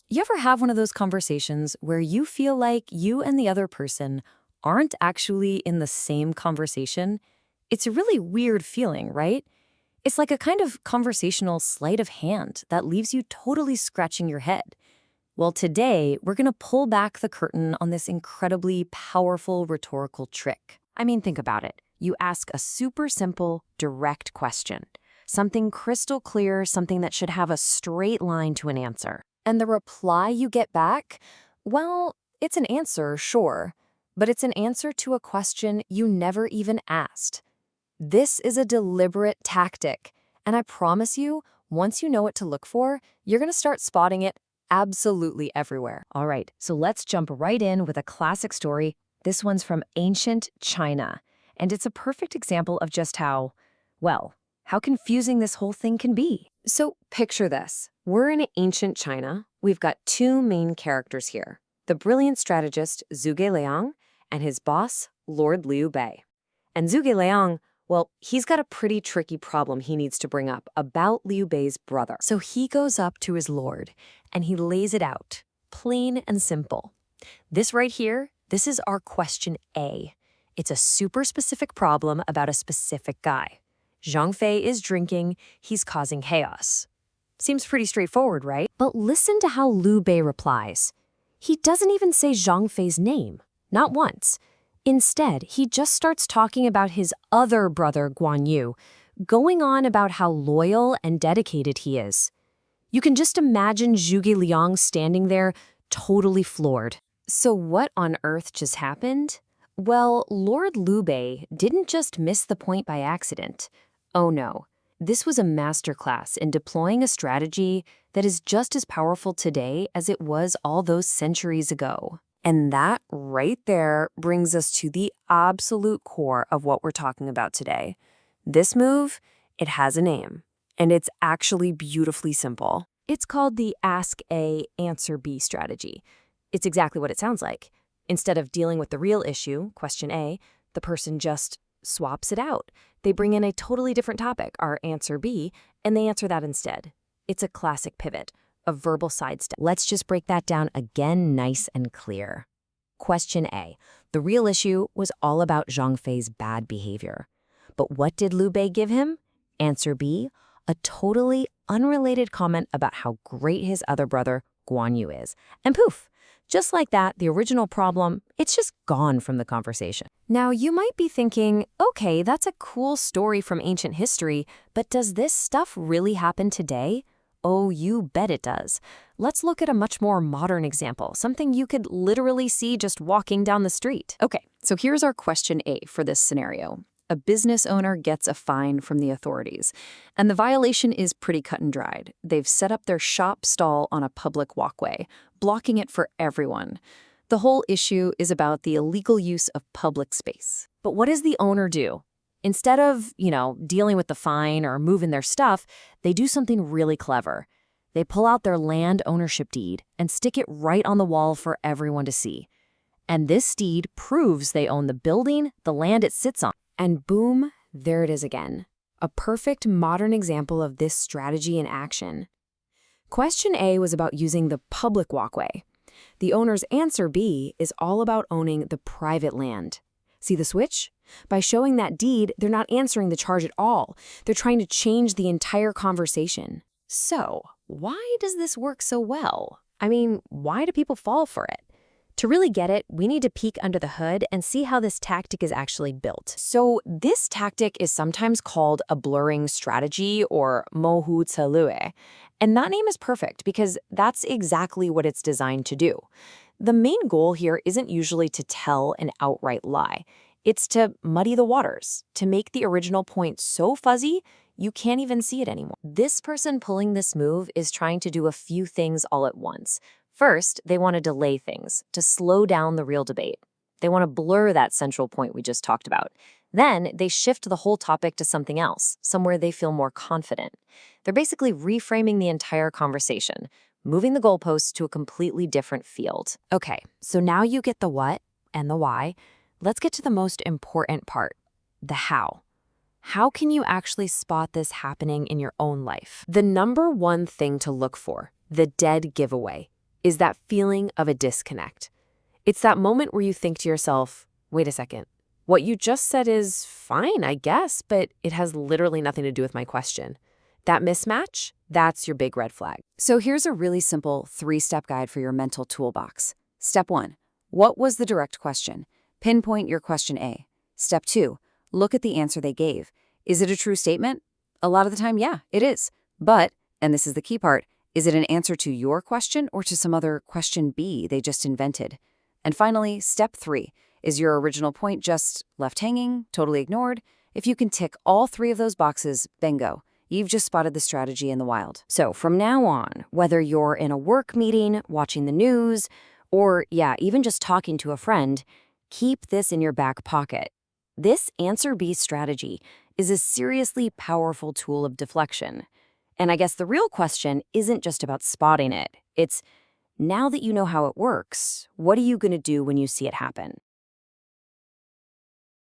You ever have one of those conversations where you feel like you and the other person aren't actually in the same conversation? It's a really weird feeling, right? It's like a kind of conversational sleight of hand that leaves you totally scratching your head. Well, today, we're going to pull back the curtain on this incredibly powerful rhetorical trick. I mean, think about it. You ask a super simple, direct question. Something crystal clear, something that should have a straight line to an answer. And the reply you get back? Well, it's an answer, sure, but it's an answer to a question you never even asked. This is a deliberate tactic, and I promise you, once you know what to look for, you're going to start spotting it absolutely everywhere. All right, so let's jump right in with a classic story. This one's from ancient China, and it's a perfect example of just how confusing this whole thing can be. So picture this. We're in ancient China. We've got two main characters here, the brilliant strategist Zhuge Liang and his boss, Lord Liu Bei. And Zhuge Liang, well, he's got a pretty tricky problem he needs to bring up about Liu Bei's brother. So he goes up to his lord and he lays it out, plain and simple. This right here, this is our question A. It's a super specific problem about a specific guy. Zhang Fei is drinking, he's causing chaos. Seems pretty straightforward, right? But listen to how Liu Bei replies. He doesn't even say Zhang Fei's name, not once. Instead, he just starts talking about his other brother, Guan Yu, going on about how loyal and dedicated he is. You can just imagine Zhuge Liang standing there, totally floored. So what on earth just happened? Well, Lord Liu Bei didn't just miss the point by accident. Oh no, this was a masterclass in deploying a strategy that is just as powerful today as it was all those centuries ago. And that right there brings us to the absolute core of what we're talking about today. This move, it has a name, and it's actually beautifully simple. It's called the Ask A, Answer B strategy. It's exactly what it sounds like. Instead of dealing with the real issue, question A, the person just swaps it out. They bring in a totally different topic, our answer B, and they answer that instead. It's a classic pivot, a verbal sidestep. Let's just break that down again nice and clear. Question A. The real issue was all about Zhang Fei's bad behavior. But what did Liu Bei give him? Answer B. A totally unrelated comment about how great his other brother, Guan Yu, is. And poof! Just like that, the original problem, it's just gone from the conversation. Now, you might be thinking, okay, that's a cool story from ancient history, but does this stuff really happen today? Oh, you bet it does. Let's look at a much more modern example, something you could literally see just walking down the street. Okay, so here's our question A for this scenario. A business owner gets a fine from the authorities, and the violation is pretty cut and dried. They've set up their shop stall on a public walkway, blocking it for everyone. The whole issue is about the illegal use of public space. But what does the owner do? Instead of, dealing with the fine or moving their stuff, they do something really clever. They pull out their land ownership deed and stick it right on the wall for everyone to see. And this deed proves they own the building, the land it sits on. And boom, there it is again. A perfect modern example of this strategy in action. Question A was about using the public walkway. The owner's answer B is all about owning the private land. See the switch? By showing that deed, they're not answering the charge at all. They're trying to change the entire conversation. So, why does this work so well? I mean, why do people fall for it? To really get it, we need to peek under the hood and see how this tactic is actually built. So this tactic is sometimes called a blurring strategy or mohu tselue. And that name is perfect because that's exactly what it's designed to do. The main goal here isn't usually to tell an outright lie. It's to muddy the waters, to make the original point so fuzzy you can't even see it anymore. This person pulling this move is trying to do a few things all at once. First, they want to delay things, to slow down the real debate. They want to blur that central point we just talked about. Then, they shift the whole topic to something else, somewhere they feel more confident. They're basically reframing the entire conversation, moving the goalposts to a completely different field. Okay, so now you get the what and the why. Let's get to the most important part, the how. How can you actually spot this happening in your own life? The number one thing to look for, the dead giveaway. is that feeling of a disconnect. It's that moment where you think to yourself, wait a second, what you just said is fine, I guess, but it has literally nothing to do with my question. That mismatch, that's your big red flag. So here's a really simple 3-step guide for your mental toolbox. Step 1. What was the direct question? Pinpoint your question A. Step 2. Look at the answer they gave. Is it a true statement? A lot of the time, yeah, it is. But, and this is the key part, is it an answer to your question or to some other question B they just invented? And finally, step 3. Is your original point just left hanging, totally ignored? If you can tick all 3 of those boxes, bingo. You've just spotted the strategy in the wild. So from now on, whether you're in a work meeting, watching the news, or, even just talking to a friend, keep this in your back pocket. This Answer B strategy is a seriously powerful tool of deflection. And I guess the real question isn't just about spotting it. It's, now that you know how it works, what are you going to do when you see it happen?